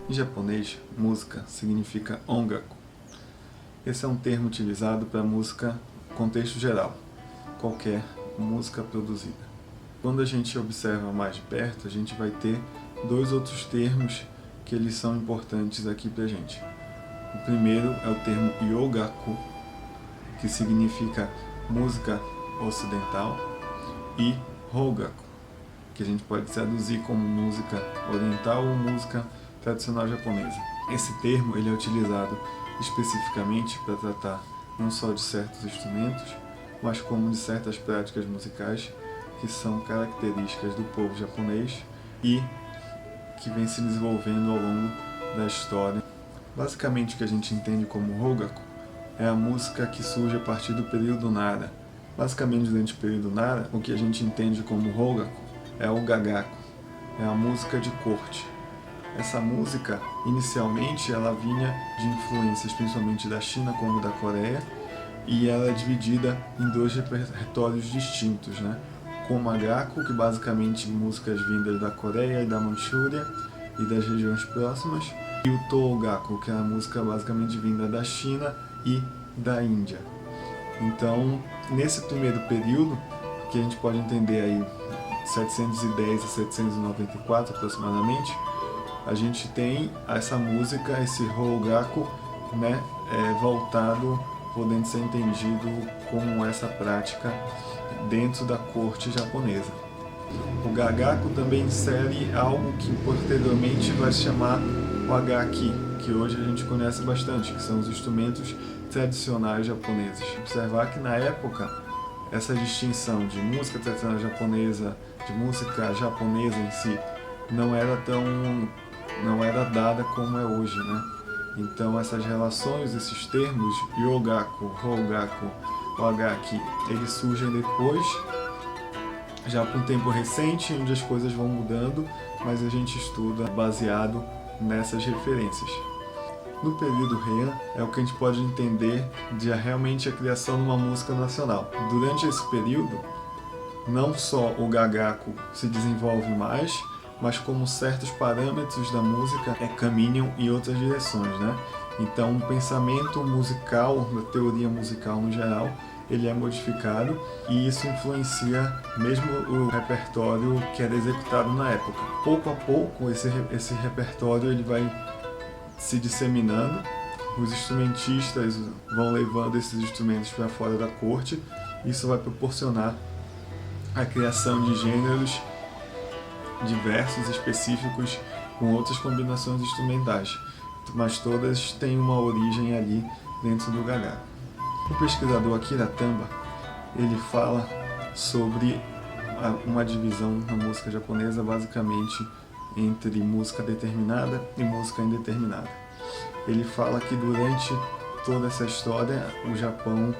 Em japonês, música significa ongaku. Esse é um termo utilizado para música contexto geral, qualquer música produzida. Quando a gente observa mais de perto, a gente vai ter dois outros termos que eles são importantes aqui para a gente. O primeiro é o termo yogaku, que significa música ocidental, e hogaku, que a gente pode traduzir como música oriental ou música tradicional japonesa. Esse termo ele é utilizado especificamente para tratar não só de certos instrumentos, mas como de certas práticas musicais que são características do povo japonês e que vem se desenvolvendo ao longo da história. Basicamente o que a gente entende como hogaku é a música que surge a partir do período Nara. Basicamente durante o período Nara, o que a gente entende como hogaku é o gagaku, é a música de corte. Essa música, inicialmente, ela vinha de influências principalmente da China como da Coreia, e ela é dividida em dois repertórios distintos, né? Como a Gaku, que basicamente músicas vindas da Coreia e da Manchúria e das regiões próximas, e o Togaku, que é a música basicamente vinda da China e da Índia. Então, nesse primeiro período, que a gente pode entender aí 710 a 794 aproximadamente, a gente tem essa música, esse Hogaku, né, voltado, podendo ser entendido como essa prática dentro da corte japonesa. O Gagaku também insere algo que posteriormente vai se chamar o Agaki, que hoje a gente conhece bastante, que são os instrumentos tradicionais japoneses. Observar que na época essa distinção de música tradicional japonesa, de música japonesa em si, não era dada como é hoje, né? Então essas relações, esses termos, yogaku, hogaku, agaki, eles surgem depois, já por um tempo recente, onde as coisas vão mudando, mas a gente estuda baseado nessas referências. No período Heian é o que a gente pode entender de realmente a criação de uma música nacional. Durante esse período, não só o gagaku se desenvolve mais, mas como certos parâmetros da música caminham em outras direções, né? Então o pensamento musical, da teoria musical no geral, ele é modificado e isso influencia mesmo o repertório que era executado na época. Pouco a pouco esse repertório ele vai se disseminando, os instrumentistas vão levando esses instrumentos para fora da corte, isso vai proporcionar a criação de gêneros diversos, específicos, com outras combinações instrumentais, mas todas têm uma origem ali dentro do gagaku. O pesquisador Akira Tamba, ele fala sobre uma divisão na música japonesa basicamente entre música determinada e música indeterminada. Ele fala que durante toda essa história o Japão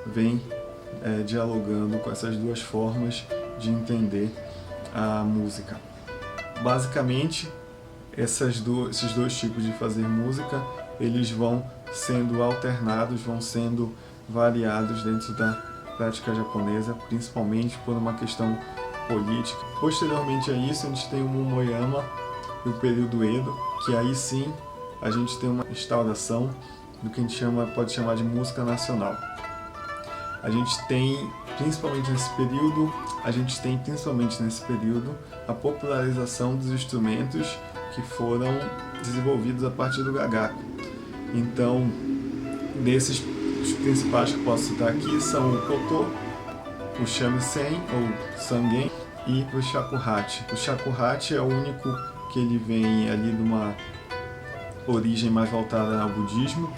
vem dialogando com essas duas formas de entender a música. Basicamente, esses dois tipos de fazer música, eles vão sendo alternados, vão sendo variados dentro da prática japonesa, principalmente por uma questão política. Posteriormente a isso, a gente tem o Momoyama e o período Edo, que aí sim a gente tem uma instauração do que a gente pode chamar de música nacional. A gente tem, principalmente nesse período, a popularização dos instrumentos que foram desenvolvidos a partir do gagaku. Então, desses, os principais que eu posso citar aqui são o koto, o shamisen ou sangen e o shakuhachi. O shakuhachi é o único que ele vem ali de uma origem mais voltada ao budismo,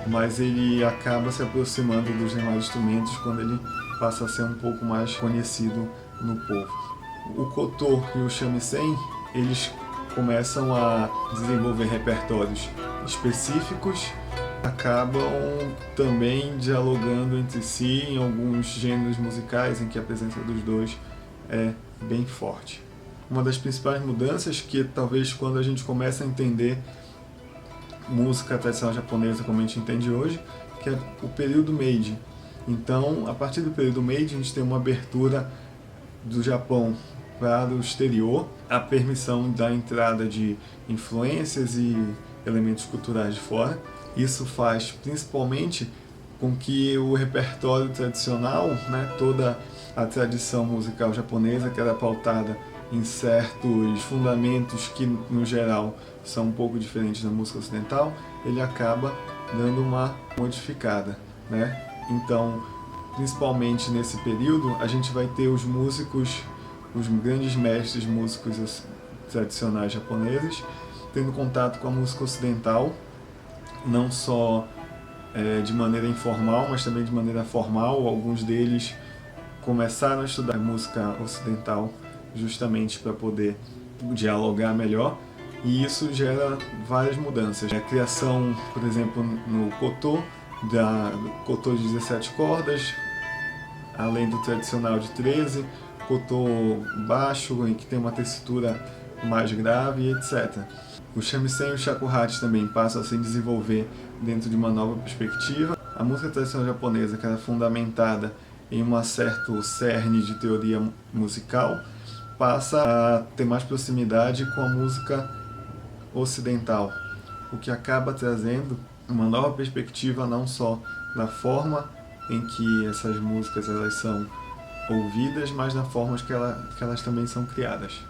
mas ele acaba se aproximando dos demais instrumentos quando ele passa a ser um pouco mais conhecido no povo. O koto e o shamisen, eles começam a desenvolver repertórios específicos, acabam também dialogando entre si em alguns gêneros musicais em que a presença dos dois é bem forte. Uma das principais mudanças que talvez quando a gente começa a entender música tradicional japonesa como a gente entende hoje, que é o período Meiji. Então, a partir do período Meiji, a gente tem uma abertura do Japão para o exterior, a permissão da entrada de influências e elementos culturais de fora. Isso faz principalmente com que o repertório tradicional, né, toda a tradição musical japonesa, que era pautada em certos fundamentos que, no geral, são um pouco diferentes da música ocidental, ele acaba dando uma modificada, né? Então, principalmente nesse período, a gente vai ter os músicos, os grandes mestres músicos tradicionais japoneses, tendo contato com a música ocidental, não só de maneira informal, mas também de maneira formal. Alguns deles começaram a estudar música ocidental justamente para poder dialogar melhor, e isso gera várias mudanças. A criação, por exemplo, no koto, do koto de 17 cordas, além do tradicional de 13, koto baixo, em que tem uma tessitura mais grave, etc. O shamisen e o shakuhachi também passam a se desenvolver dentro de uma nova perspectiva. A música tradicional japonesa, que era fundamentada em um certo cerne de teoria musical, passa a ter mais proximidade com a música ocidental, o que acaba trazendo uma nova perspectiva não só na forma em que essas músicas elas são ouvidas, mas na forma que elas também são criadas.